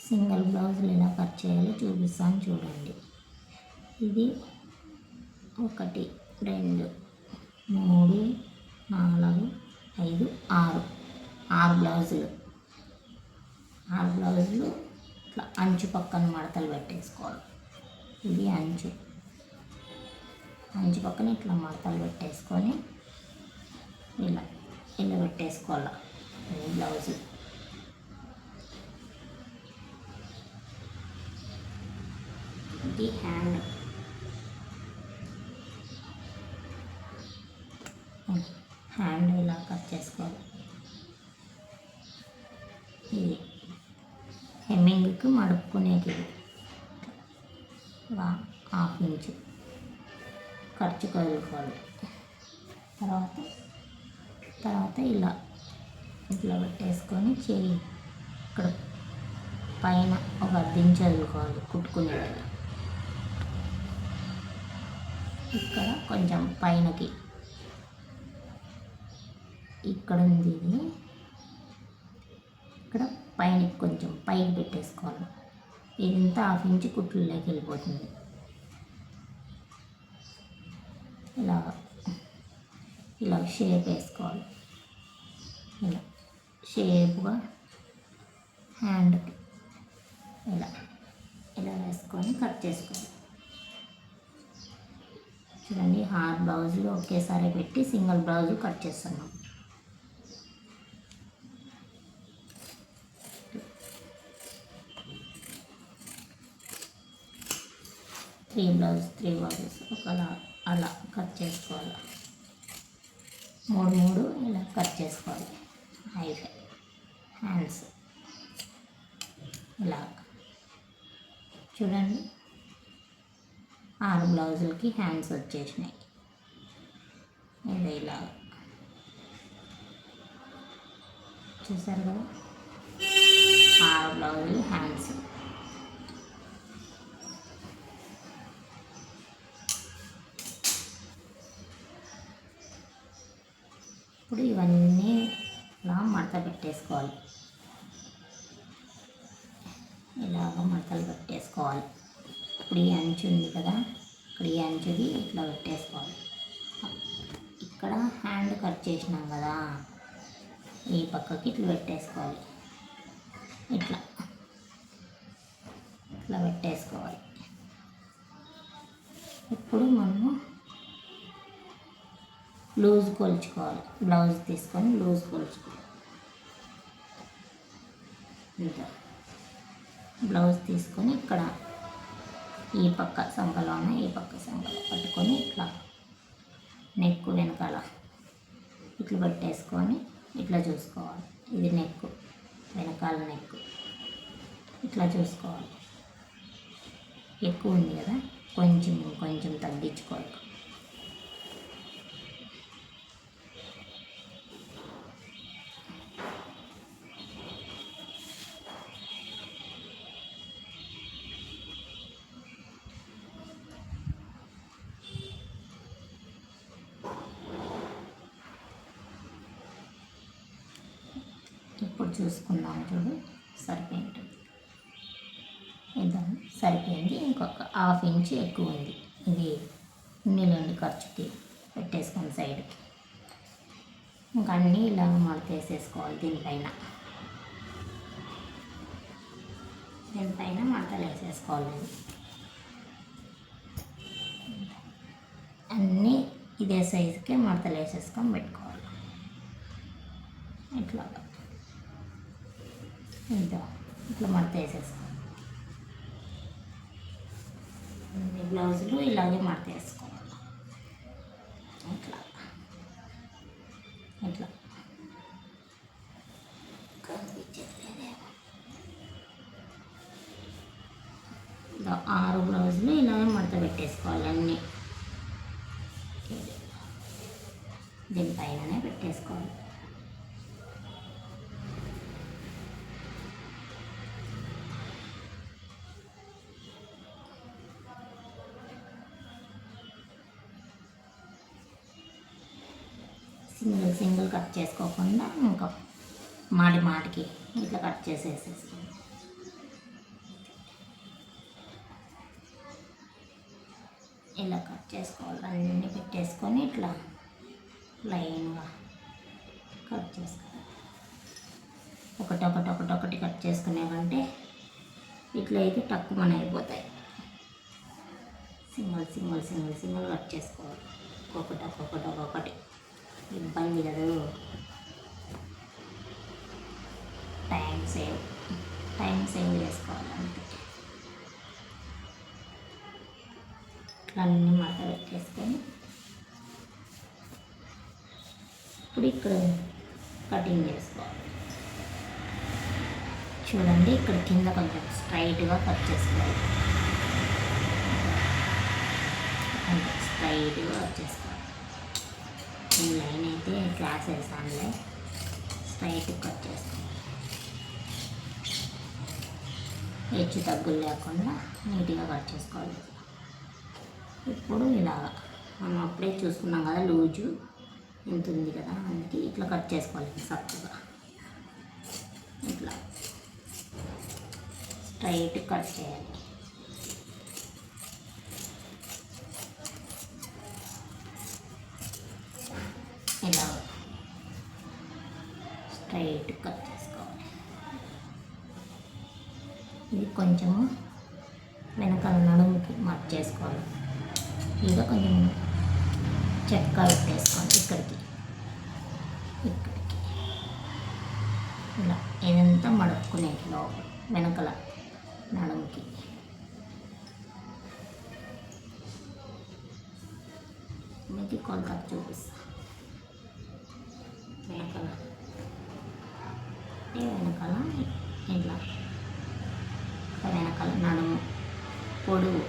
Single బ్లౌజులు ఎలా cut చేయాలో చూపిస్తాను చూడండి. ఇది 1 2 3 4 5 6 బ్లౌజులు. 6 బ్లౌజులు ఇట్లా అంచు పక్కన మడతలు పెట్టేసుకోవాలి. ఇది అంచు పక్కన ఇట్లా మడతలు పెట్టేసుకొని ఇలా పెట్టేసుకోవాలి. ఈ బ్లౌజు ఇది హ్యాండ్ ఇలా కట్ చేసుకోవాలి. ఇది హెమ్మింగ్కి మడుపుకునేది. ఇలా 1/2 ఇంచు ఖర్చు కదులుకోవాలి. తర్వాత ఇట్లా పెట్టేసుకొని చేయి ఇక్కడ పైన ఒక 1/2 ఇంచు వదులుకోవాలి కుట్టుకునేది. ఇక్కడ కొంచెం పైనకి ఇక్కడ ఉంది, ఇది ఇక్కడ పైన కొంచెం పైకి పెట్టేసుకోవాలి. ఇదంతా 1/2 ఇంచు కుట్లలోకి వెళ్ళిపోతుంది. ఇలా షేప్ వేసుకోవాలి. ఇలా షేప్గా హ్యాండ్కి ఇలా వేసుకొని కట్ చేసుకోవాలి. చూడండి, 6 బ్లౌజులు ఒకేసారి పెట్టి సింగిల్ బ్లౌజు కట్ చేస్తున్నాం. త్రీ బ్లౌజెస్ అలా కట్ చేసుకోవాలి. 3 ఇలా కట్ చేసుకోవాలి. హ్యాండ్స్ ఇలా చూడండి, 6 బ్లౌజులకి హ్యాండ్స్ వచ్చేసినాయి. ఇది ఇలా చూసారు కదా, 6 బ్లౌజులు హ్యాండ్స్. ఇప్పుడు ఇవన్నీ ఇలా మడత పెట్టేసుకోవాలి. ఇలాగ మడతలు పెట్టేసుకోవాలి. ఇప్పుడు ఈ అంచు ఉంది కదా, ఇక్కడ ఈ అంచుది ఇట్లా పెట్టేసుకోవాలి. ఇక్కడ హ్యాండ్ కట్ చేసినాం కదా, ఈ పక్కకి ఇట్లా పెట్టేసుకోవాలి. ఇట్లా పెట్టేసుకోవాలి. ఇప్పుడు మనము లూజ్ కొలుచుకోవాలి. బ్లౌజ్ తీసుకొని లూజ్ కొలుచుకోవాలి. ఇంకా బ్లౌజ్ తీసుకొని ఇక్కడ ఈ పక్క సంకలోన ఈ పక్క సంకలో పట్టుకొని ఇట్లా నెక్ వెనకాల ఇట్లా పెట్టేసుకొని ఇట్లా చూసుకోవాలి. ఇది నెక్, వెనకాల నెక్ ఇట్లా చూసుకోవాలి. ఎక్కువ ఉంది కదా, కొంచెం తగ్గించుకోవాలి. ఇప్పుడు చూసుకుందాం. చూడు, సరిపోయింది. సరిపోయింది. ఇంకొక 1/2 ఇంచు ఎక్కువ ఉంది. ఇది ఉన్నిలోని ఖర్చుకి పెట్టేసుకొని సైడ్కి ఇంకా అన్నీ ఇలా మడత వేసేసుకోవాలి. దీనిపైన మడతలు వేసేసుకోవాలి. అన్నీ ఇదే సైజుకే మడతలు వేసేసుకొని పెట్టుకోవాలి. ఇట్లా మడత వేసేసుకోవాలి. బ్లౌజులు ఇలాగే మడత వేసుకోవాలి. ఇట్లా కనిపించట్లేదేమో. 6 బ్లౌజులు ఇలాగే మడత పెట్టేసుకోవాలి. అన్నీ దీనిపైననే పెట్టేసుకోవాలి. సింగిల్ కట్ చేసుకోకుండా ఇంకా మాటికి ఇట్లా కట్ చేసేసేసుకోండి. ఇలా కట్ చేసుకోవాలి. అన్నీ పెట్టేసుకొని ఇట్లా లైన్గా కట్ చేసుకోవాలి. ఒకటి కట్ చేసుకునే కంటే ఇట్లా అయితే తక్కువ అయిపోతాయి. సింగిల్ కట్ చేసుకోవాలి. ఒక్కొక్కటి ఇబ్బంది కదా, టైం సేవ్ చేసుకోవాలి అంతే. ఇట్లా అన్నీ మడత పెట్టేసుకొని ఇప్పుడు ఇక్కడ కటింగ్ చేసుకోవాలి. చూడండి, ఇక్కడ కింద కొంచెం స్ట్రైట్గా కట్ చేసుకోవాలి. అంటే స్ట్రైట్గా వచ్చేసుకోవాలి. ఈ లైన్ అయితే క్లాస్ వేసానులే, స్ట్రైట్ కట్ చేసుకోవాలి. హెచ్చు తగ్గులు లేకుండా నీట్గా కట్ చేసుకోవాలి. ఇప్పుడు ఇలాగా మనం అప్పుడే చూసుకున్నాం కదా, లూజు ఎంత ఉంది కదా, అందుకే ఇట్లా కట్ చేసుకోవాలి. చక్కగా ఇట్లా స్ట్రైట్ కట్ చేయాలి. ఇలా స్ట్రైట్ కట్ చేసుకోవాలి. ఇది కొంచెము వెనకాల నడుముకి మార్క్ చేసుకోవాలి. ఇక కొంచెం చెక్క పెట్టేసుకోండి ఇక్కడికి ఇలా ఏదంతా మడుక్కునేట్లో వెనకల నడుముకి. మీకు కొలత చూపిస్తా. వెనకాల ఇట్లా వెనకాల నడుము పొడుగు,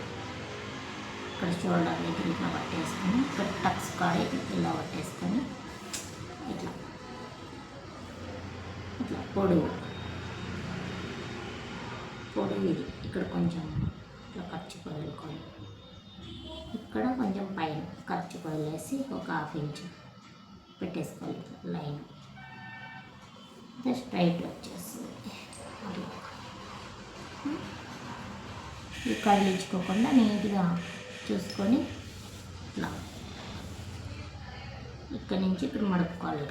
ఇక్కడ షోల్డర్ దగ్గర ఇట్లా పట్టేసుకొని, ఇక్కడ టక్స్ కాడ ఇలా పట్టేసుకొని ఇట్లా పొడుగు ఇది ఇక్కడ కొంచెం ఇట్లా ఖర్చు వదులుకొని, ఇక్కడ కొంచెం పైన ఖర్చు వదిలేసి ఒక 1/2 ఇంచు పెట్టేసుకోవాలి. లైన్ స్ట్రైట్ వచ్చేస్తుంది. అట్లా ఈ కదిలించుకోకుండా నీట్గా చూసుకొని ఇట్లా ఇక్కడి నుంచి ఇక్కడ మడుపుకోవాలి.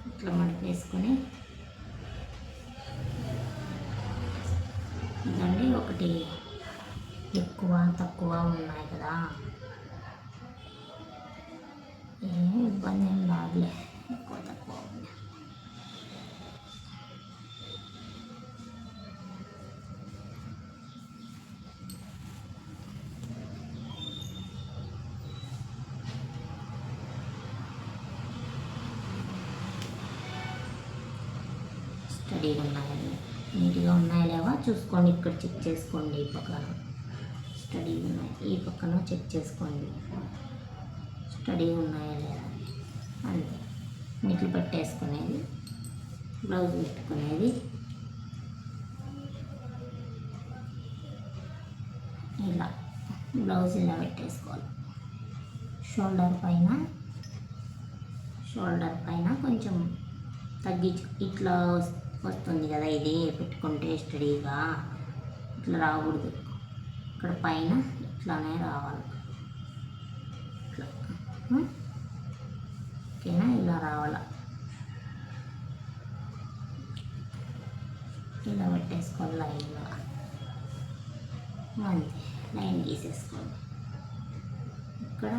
ఇట్లా మడిపేసుకొని ఇదండి. ఒకటి ఎక్కువ తక్కువ ఉన్నాయి కదా, ఏం ఇబ్బంది ఏం రాదులే, ఎక్కువ తక్కువ ఉంది. స్టడీగా ఉన్నాయండి, నీట్గా ఉన్నాయా లేవా చూసుకోండి. ఇక్కడ చెక్ చేసుకోండి. ఈ పక్కన స్టడీగా ఉన్నాయి, ఈ పక్కన చెక్ చేసుకోండి స్టడీగా ఉన్నాయా లేదా. అంతే, నీట్లు పెట్టేసుకునేది, బ్లౌజ్ పెట్టుకునేది. ఇలా బ్లౌజ్ ఇలా పెట్టేసుకోవాలి. షోల్డర్ పైన కొంచెం తగ్గించు. ఇట్లా వస్తుంది కదా, ఇది పెట్టుకుంటే స్టడీగా ఇట్లా రాకూడదు. ఇక్కడ పైన ఇట్లానే రావాలి. ఇట్లా ఓకేనా, ఇలా రావాల. ఇలా పెట్టేసుకోవాలి లైన్గా. అంతే, లైన్ గీసేసుకోవాలి. ఇక్కడ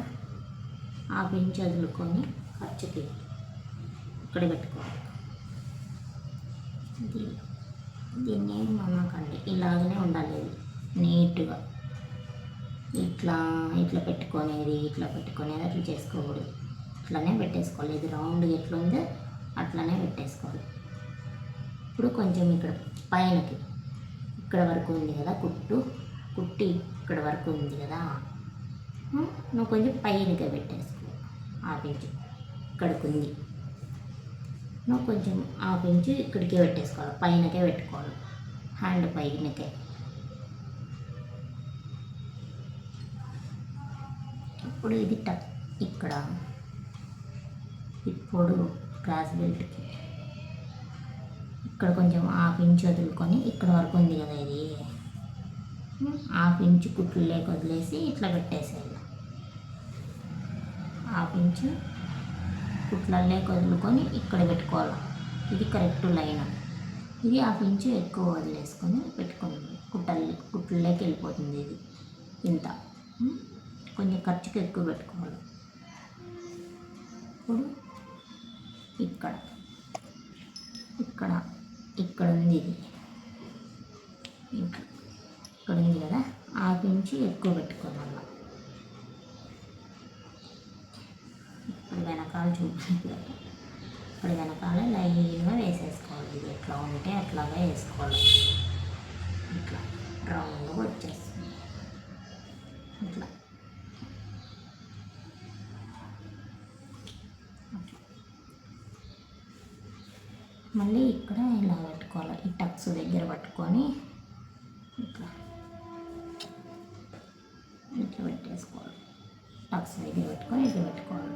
1/2 ఇంచు వదులుకొని ఖర్చుకి ఇక్కడ పెట్టుకోవాలి. దీన్ని మనకండి ఇలాగనే ఉండాలి, నీట్గా. ఇట్లా పెట్టుకునేది అట్లా చేసుకోకూడదు. ఇట్లానే పెట్టేసుకోవాలి. ఇది రౌండ్గా ఎట్లుందో అట్లానే పెట్టేసుకోవాలి. ఇప్పుడు కొంచెం ఇక్కడ పైనకి ఇక్కడ వరకు ఉంది కదా, కుట్టి ఇక్కడ వరకు ఉంది కదా, నువ్వు కొంచెం పైనకే పెట్టేసుకో. 1/2 ఇంచు ఇక్కడికి ఉంది, నువ్వు కొంచెం 1/2 ఇంచు ఇక్కడికే పెట్టేసుకోవాలి. పైనకే పెట్టుకోవాలి, హ్యాండ్ పైనకే. ఇప్పుడు ఇది ఇక్కడ ఇప్పుడు క్రాస్ బెల్ట్కి ఇక్కడ కొంచెం 1/2 ఇంచు వదులుకొని ఇక్కడ వరకు ఉంది కదా, ఇది హాఫ్ ఇంచు కుట్లు లేక వదిలేసి ఇట్లా పెట్టేసేయాలి. హాఫ్ ఇంచు కుట్లల్లో వదులుకొని ఇక్కడ పెట్టుకోవాలి. ఇది కరెక్ట్ లైన్. ఇది హాఫ్ ఇంచు ఎక్కువ వదిలేసుకొని పెట్టుకోండి. కుట్లలోకి వెళ్ళిపోతుంది ఇది ఇంత. కొంచెం ఖర్చుకి ఎక్కువ పెట్టుకోవాలి. ఇప్పుడు ఇక్కడ ఇక్కడ ఇక్కడ ఉంది, ఇది ఇక్కడ ఉంది కదా, హాఫ్ ఇంచు ఎక్కువ పెట్టుకోవాలి. ఇప్పుడు వెనకాల చూపించాలి. ఇప్పుడు వెనకాల లైన్గా వేసేసుకోవాలి. ఇది ఎట్లా ఉంటే అట్లాగా వేసుకోవాలి. ఇట్లా రౌండ్గా వచ్చేస్తుంది. ఇట్లా మళ్ళీ ఇక్కడ ఇలా పెట్టుకోవాలి. ఈ టక్స్ దగ్గర పట్టుకొని ఇట్లా ఇట్లా పెట్టేసుకోవాలి. టక్స్ దగ్గర పెట్టుకొని ఇట్లా పెట్టుకోవాలి.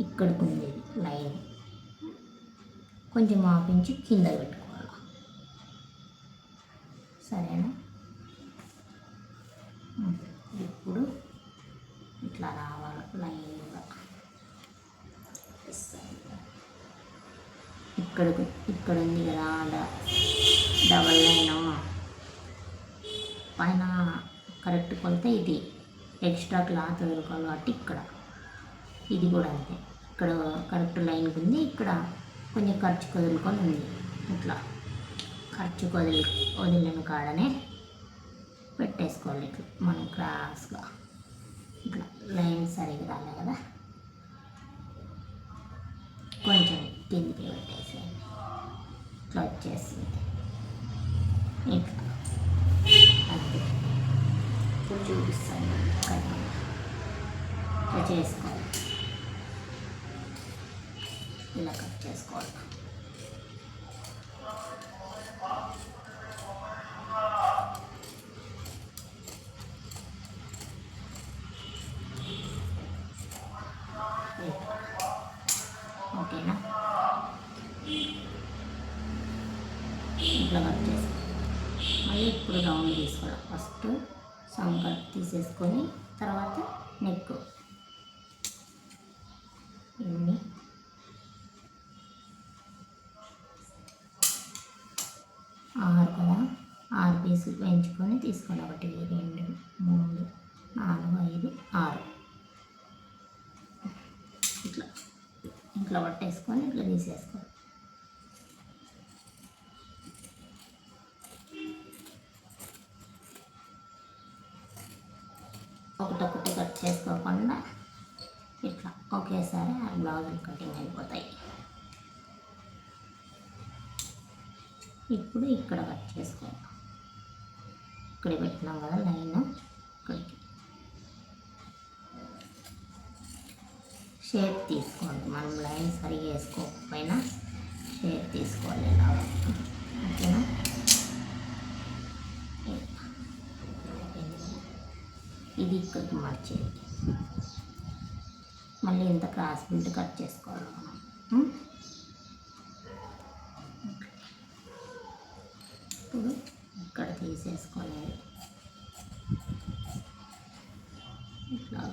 ఇక్కడికి ఉంది లైన్, కొంచెం హాఫ్ ఇంచు కింద పెట్టుకోవాలి. సరేనా? ఇప్పుడు ఇట్లా రావాలి లైన్గా. ఇక్కడ ఉంది కదా డబల్ లైన్, పైన కరెక్ట్ కొలితే ఇది ఎక్స్ట్రా క్లాత్ వదులుకోవాలి. కాబట్టి ఇక్కడ ఇది కూడా అంతే. ఇక్కడ కరెక్ట్ లైన్ ఉంది, ఇక్కడ కొంచెం ఖర్చు వదులుకొని ఉంది. ఇట్లా ఖర్చు వదిలిన కాడనే పెట్టేసుకోవాలి. ఇట్లా మనం క్రాస్గా ఇట్లా లైన్ సరిగ్గా రాలే కదా, కొంచెం కిందికి పెట్టేసేయండి. ఇట్లా వచ్చేస్తుంది. ఇట్లా అంతే. ఇప్పుడు చూపిస్తాను. ఇట్లా చేసుకోవాలి. ఇలా కట్ చేసుకోవాలి. ఓకేనా? ఇట్లా కట్ చేసుకోవాలి. మళ్ళీ ఇప్పుడు రౌండ్ తీసుకోవాలి. ఫస్ట్ సమ్ కట్ తీసేసుకొని తర్వాత నెక్ ఇన్ని 6 కదా, 6 పీసులు పెంచుకొని తీసుకోండి. 1 2 3 4 5 6 ఇట్లా ఇట్లా పట్టేసుకొని ఇట్లా తీసేసుకోవాలి. ఒకటొకటి కట్ చేసుకోకుండా ఇట్లా ఒకేసారి ఆ బ్లౌజులు కటింగ్ అయిపోతాయి. ఇప్పుడు ఇక్కడ కట్ చేసుకోవాలి. ఇక్కడ పెట్టినాం కదా లైన్, ఇక్కడికి షేప్ తీసుకోండి. మనం లైన్ సరిగా వేసుకోకపోయినా షేప్ తీసుకోవాలి. ఇలా ఓకేనా? ఇది ఇక్కడికి మార్చేది. మళ్ళీ ఇంత క్రాస్ బిల్ట్ కట్ చేసుకోవాలి మనం. ఇప్పుడు ఇక్కడ తీసేసుకోలేదు ఇట్లా. ఇట్లా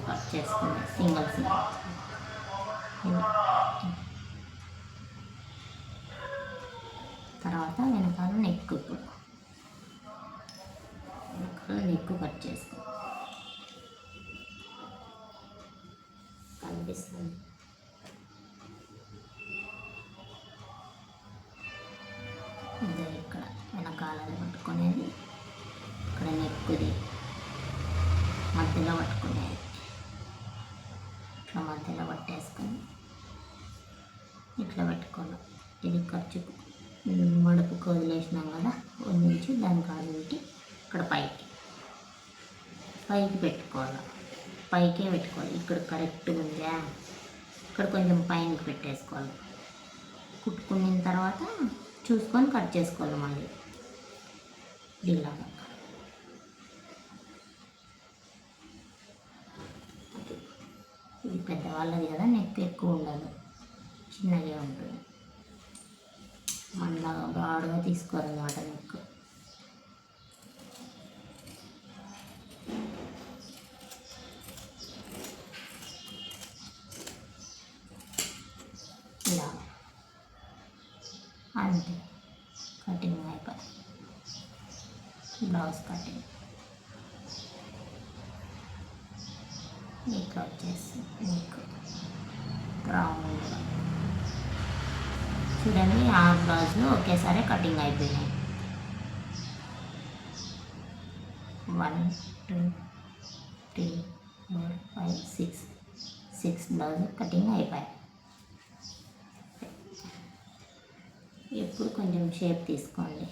కట్ చేసుకుని సింగిల్ తర్వాత వెనకాల నెక్. ఇప్పుడు వెనకాల నెక్ కట్ చేసుకో. కనిపిస్తుంది. ఇదే ఇక్కడ వెనకాల పట్టుకునేది, ఇక్కడ నెక్కుది మధ్యలో పట్టుకునేది. ఇట్లా మధ్యలో పట్టేసుకొని ఇట్లా పెట్టుకోవాలి. ఇది ఖర్చుకు మడుపుకు వదిలేసినాం కదా, వదిలించి దాని కాదు పెట్టి ఇక్కడ పైకి పెట్టుకోవాలి. పైకే పెట్టుకోవాలి. ఇక్కడ కరెక్ట్గా ఉందా, ఇక్కడ కొంచెం పైనకి పెట్టేసుకోవాలి. కుట్టుకున్న తర్వాత చూసుకొని కట్ చేసుకోవాలి మళ్ళీ ఇలాగా. ఇది పెద్దవాళ్ళది కదా, నెక్ ఎక్కువ ఉండదు, చిన్నగా ఉంటుంది. మనలాగా బ్రాడ్గా తీసుకోవాలన్నమాట నెక్. ఇలా అంతే, కటింగ్ అయిపోయి బ్లౌజ్ కటింగ్. నీకు వచ్చేసి నీకు రౌండ్గా చూడండి, ఆ బ్లౌజ్లో ఒకేసారి కటింగ్ అయిపోయినాయి. 1 2 3 4 5 6 బ్లౌజ్ కటింగ్ అయిపోయాయి. ఇప్పుడు కొంచెం షేప్ తీసుకోండి,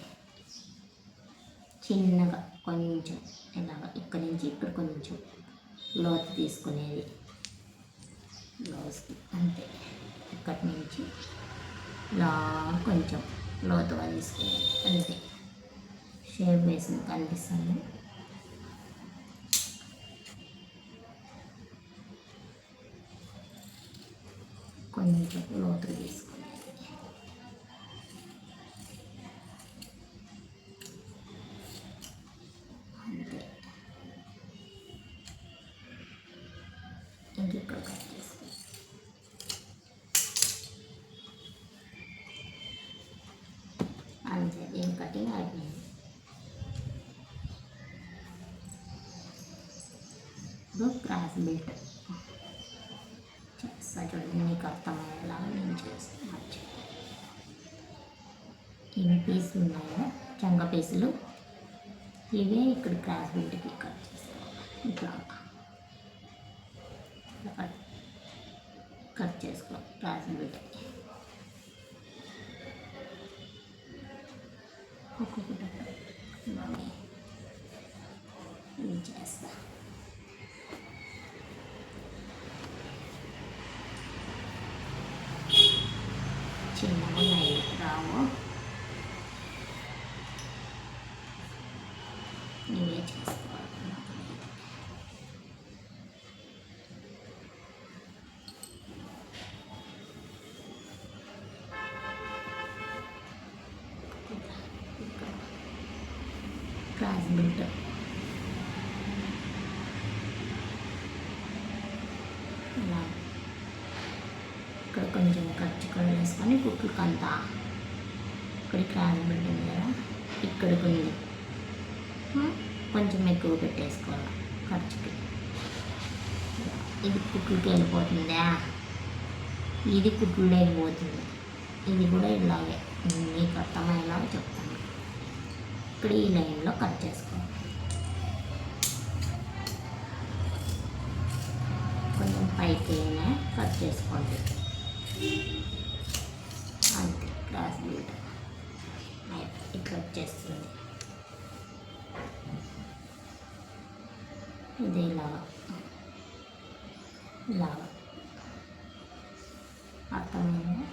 చిన్నగా కొంచెం ఇలాగ, ఇక్కడి నుంచి ఇక్కడ కొంచెం లోతు తీసుకునేది బ్లౌజ్కి అంతే. ఇక్కడి నుంచి ఇలా కొంచెం లోతుగా తీసుకునేది అంతే. షేప్ వేసింది కనిపిస్తుంది. కొంచెం లోతుగా తీసుకునేది అంతే. ఇంకెక్కడ కట్ చేసుకోండి. అంతే, దీని కటింగ్ అయిపోయింది. ఇప్పుడు క్రాస్ బెల్ట్ చేస్తా చూడండి, మీకు అర్థమయ్యేలాగా నేను చేస్తాను. ఇవి పీసులు ఉన్నాయి కదా, చంక పీసులు, ఇవే ఇక్కడ క్రాస్ బెల్ట్కి కట్ చేసుకోవాలి. ఇట్లా కట్ చేసుకో క్రాస్ బెల్ట్కి. ఒక్కొక్కటి ఇది చేస్తా. చిన్నగా ఉన్నాయి రావు, ఇవే చేసుకోవాలి. క్రాస్ బెల్ట్ ఇలా ఇక్కడ కొంచెం ఖర్చు కూడా వేసుకొని కుట్లకు అంతా, ఇక్కడ క్రాస్ బెల్ట్ ఉంది కదా, ఇక్కడికి ఉంది కొంచెం ఎక్కువ పెట్టేసుకోవాలి ఖర్చుకి. ఇది కుట్లకి వెళ్ళిపోతుందా, ఇది కుట్లు లేకపోతుంది. ఇది కూడా ఇలాగే మీకు అర్థమయ్యేలాగా చెప్తాను. ఇక్కడ ఈ లైన్లో కట్ చేసుకోవాలి. కొంచెం పైకి కట్ చేసుకోండి అంతే. క్రాస్ బెల్ట్ ఇట్లా వచ్చేస్తుంది. ఇది ఇలాగా ఇలాగా అర్థమైందా?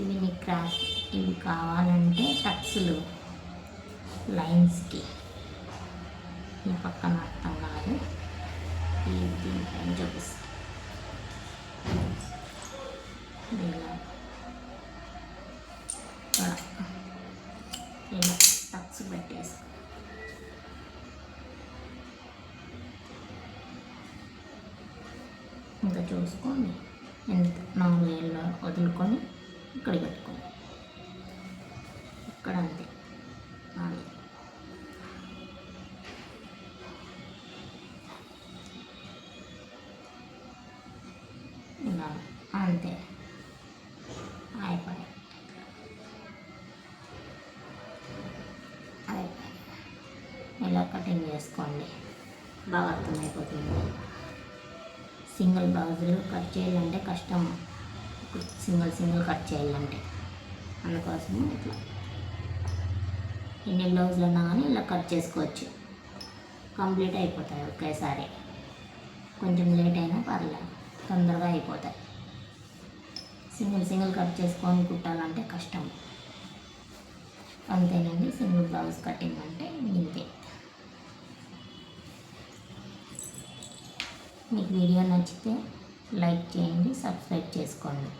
ఇవి నీ క్రాస్, ఇవి కావాలంటే టక్స్లు లైన్స్కి ఈ పక్కన అర్థం కాదు, ఈ దీనిపైన చూపిస్తాను. ఇలా టక్స్ పెట్టేసి ఇంకా చూసుకోండి, ఎంత 4 వేలు వదులుకొని ఇక్కడ పెట్టుకోండి. ఇక్కడ అంతే 4 ఇలా అంతే అయిపోయాయి. ఇలా కటింగ్ చేసుకోండి, బాగా అర్థమైపోతుంది. సింగిల్ బ్లౌజులు కట్ చేయాలంటే కష్టం, సింగిల్ కట్ చేయాలంటే, అందుకోసం ఇట్లా ఎన్ని బ్లౌజులు ఉన్నా కానీ ఇలా కట్ చేసుకోవచ్చు. కంప్లీట్ అయిపోతాయి ఒకేసారి. కొంచెం లేట్ అయినా పర్లేదు, తొందరగా అయిపోతాయి. సింగిల్ కట్ చేసుకొని కుట్టాలంటే కష్టం. అంతేనండి, సింగిల్ బ్లౌజ్ కటింగ్ అంటే ఇంతే. మీకు వీడియో నచ్చితే లైక్ చేయండి, సబ్స్క్రైబ్ చేసుకోండి.